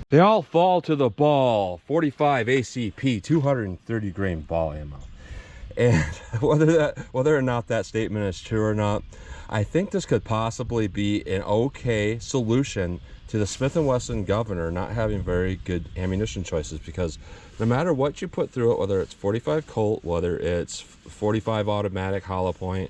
They all fall to the ball. 45 ACP, 230 grain ball ammo. And whether or not that statement is true or not, I think this could possibly be an okay solution to the Smith & Wesson Governor not having very good ammunition choices, because no matter what you put through it, whether it's 45 Colt, whether it's 45 automatic hollow point,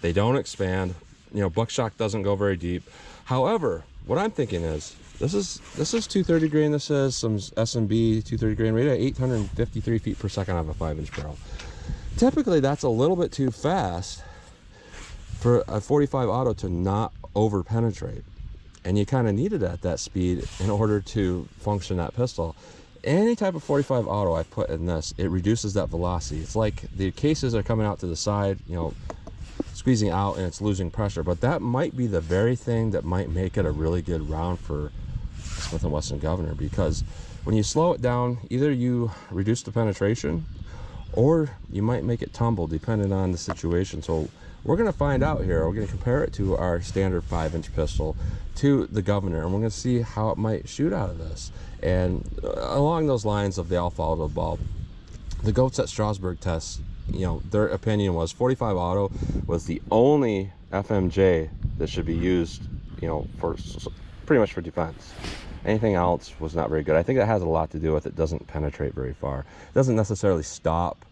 they don't expand. You know, buckshot doesn't go very deep. However, what I'm thinking is, this is 230 grain. This is some SMB 230 grain rated at 853 feet per second on a 5-inch barrel. Typically, that's a little bit too fast for a 45 auto to not over penetrate, and you kind of need it at that speed in order to function that pistol. Any type of 45 auto I put in this, it reduces that velocity. It's like the cases are coming out to the side, you know, squeezing out, and it's losing pressure. But that might be the very thing that might make it a really good round for Smith & Wesson Governor, because when you slow it down, either you reduce the penetration or you might make it tumble, depending on the situation. So we're going to find out here. We're going to compare it to our standard 5-inch pistol to the Governor, and we're going to see how it might shoot out of this. And along those lines of they all follow the ball, the goats at Strasbourg test, you know, their opinion was 45 auto was the only FMJ that should be used, you know, for pretty much for defense. Anything else was not very good. I think that has a lot to do with it doesn't penetrate very far. It doesn't necessarily stop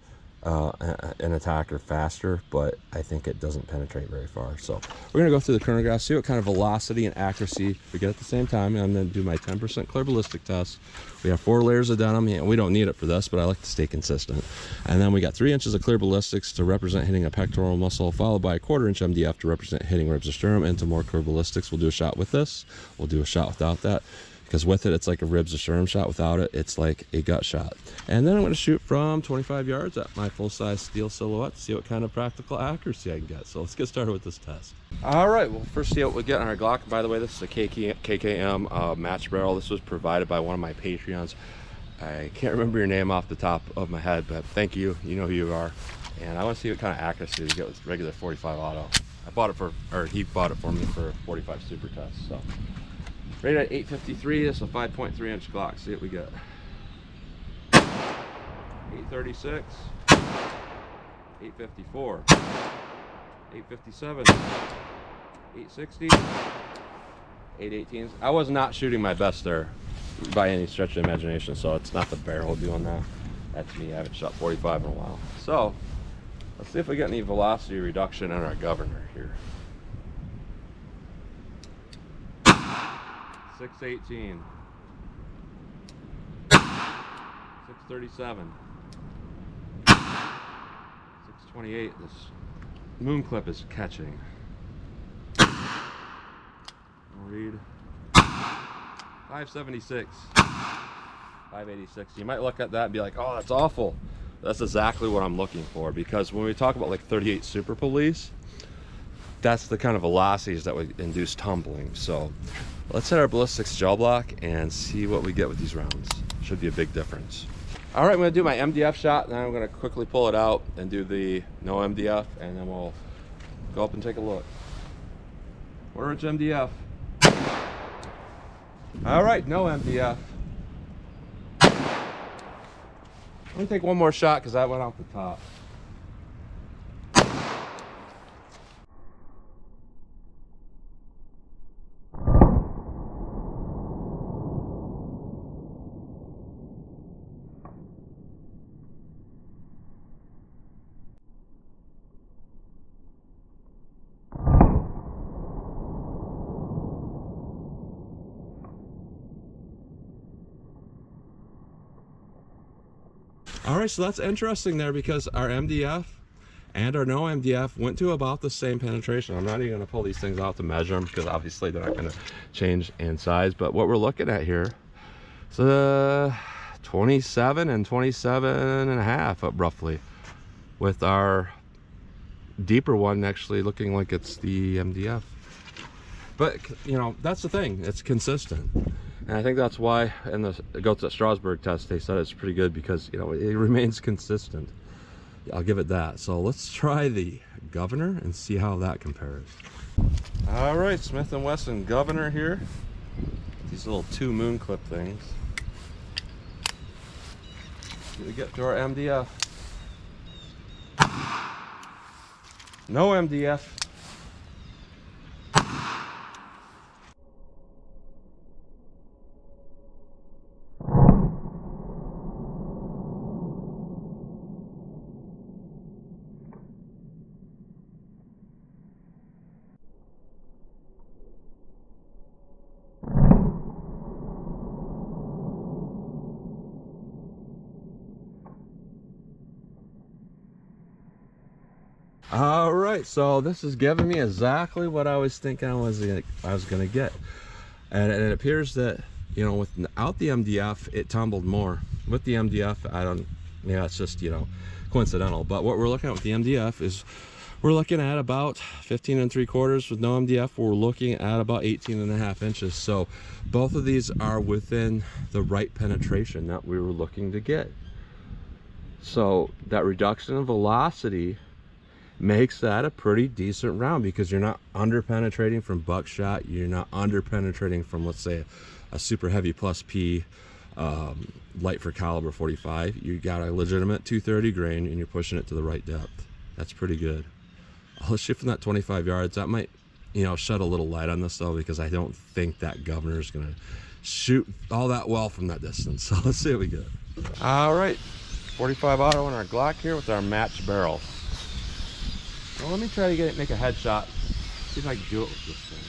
an attacker faster, but I think it doesn't penetrate very far. So we're gonna go through the chronograph, see what kind of velocity and accuracy we get at the same time, and I'm gonna do my 10% clear ballistic test. We have 4 layers of denim, and we don't need it for this, but I like to stay consistent. And then we got 3 inches of clear ballistics to represent hitting a pectoral muscle, followed by a 1/4 inch MDF to represent hitting ribs or sternum, and some more clear ballistics. We'll do a shot with this, we'll do a shot without that, because with it, it's like a ribs or sternum shot. Without it, it's like a gut shot. And then I'm going to shoot from 25 yards at my full-size steel silhouette to see what kind of practical accuracy I can get. So let's get started with this test. All right, well, first see what we get on our Glock. By the way, this is a KKM match barrel. This was provided by one of my Patreons. I can't remember your name off the top of my head, but thank you. You know who you are. And I want to see what kind of accuracy we get with regular 45 auto. I bought it for, or he bought it for me for a 45 super test. So rated at 853, this is a 5.3 inch Glock. See what we get. 836, 854, 857, 860, 818s. I was not shooting my best there by any stretch of the imagination, so it's not the barrel doing that. That's me. I haven't shot 45 in a while. So let's see if we get any velocity reduction on our Governor here. 618, 637, 628. This moon clip is catching. I'll read 576, 586. You might look at that and be like, oh, that's awful. That's exactly what I'm looking for, because when we talk about like 38 Super Police, that's the kind of velocities that would induce tumbling. So let's hit our ballistics gel block and see what we get with these rounds. Should be a big difference. All right, I'm gonna do my MDF shot, and then I'm gonna quickly pull it out and do the no MDF, and then we'll go up and take a look. 1/4 inch MDF. All right, no MDF. Let me take one more shot because that went off the top. All right, so that's interesting there, because our MDF and our no MDF went to about the same penetration. I'm not even gonna pull these things out to measure them, because obviously they're not gonna change in size. But what we're looking at here is 27 and 27.5 up roughly, with our deeper one actually looking like it's the MDF. But you know, that's the thing, it's consistent. And I think that's why in the goats at Strasbourg test they said it's pretty good, because you know it remains consistent. I'll give it that. So let's try the Governor and see how that compares. All right, Smith & Wesson Governor here. These little 2 moon clip things. We get to our MDF. No MDF. All right, so this is giving me exactly what I was thinking I was gonna get, and it appears that, you know, without the MDF it tumbled more. With the MDF, yeah, it's just, you know, coincidental. But what we're looking at with the MDF is we're looking at about 15 3/4. With no MDF, we're looking at about 18.5 inches. So both of these are within the right penetration that we were looking to get. So that reduction in velocity makes that a pretty decent round, because you're not under penetrating from buckshot, you're not under penetrating from, let's say, a super heavy plus P light for caliber 45. You got a legitimate 230 grain and you're pushing it to the right depth. That's pretty good. Let's shoot from that 25 yards. That might, you know, shed a little light on this though, because I don't think that governor is gonna shoot all that well from that distance. So let's see what we get. All right, 45 auto in our Glock here with our matched barrel. Well, let me try to make a headshot. See if I can do it with this thing.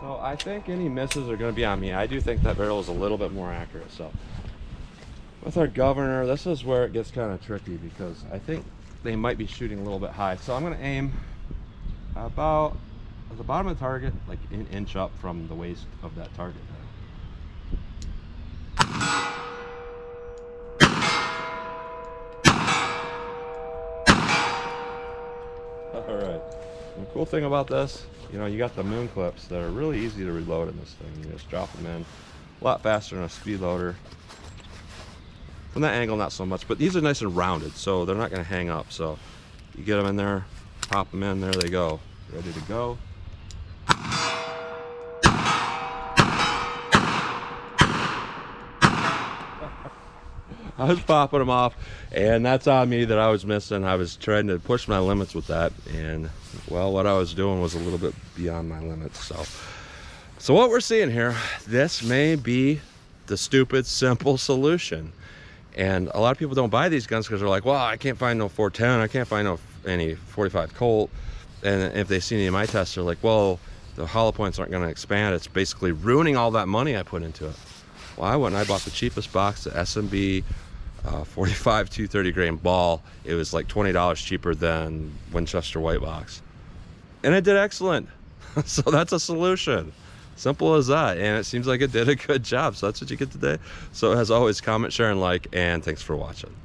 So I think any misses are going to be on me. I do think that barrel is a little bit more accurate. So with our governor, this is where it gets kind of tricky, because I think they might be shooting a little bit high. So I'm going to aim about at the bottom of the target, like an inch up from the waist of that target. All right. The cool thing about this, you know, you got the moon clips that are really easy to reload in this thing. You just drop them in a lot faster than a speed loader. From that angle, not so much, but these are nice and rounded, so they're not going to hang up. So you get them in there, pop them in, there they go, ready to go. I was popping them off, and that's on me that I was missing. I was trying to push my limits with that, and well, what I was doing was a little bit beyond my limits. So what we're seeing here, this may be the stupid simple solution. And a lot of people don't buy these guns because they're like, well, I can't find no 410, I can't find any 45 Colt. And if they see any of my tests, they're like, well, the hollow points aren't going to expand. It's basically ruining all that money I put into it. Well, I went and I bought the cheapest box, the SMB 45 230 grain ball. It was like $20 cheaper than Winchester white box, and it did excellent. So that's a solution, simple as that, and it seems like it did a good job. So that's what you get today. So as always, comment, share, and like, and thanks for watching.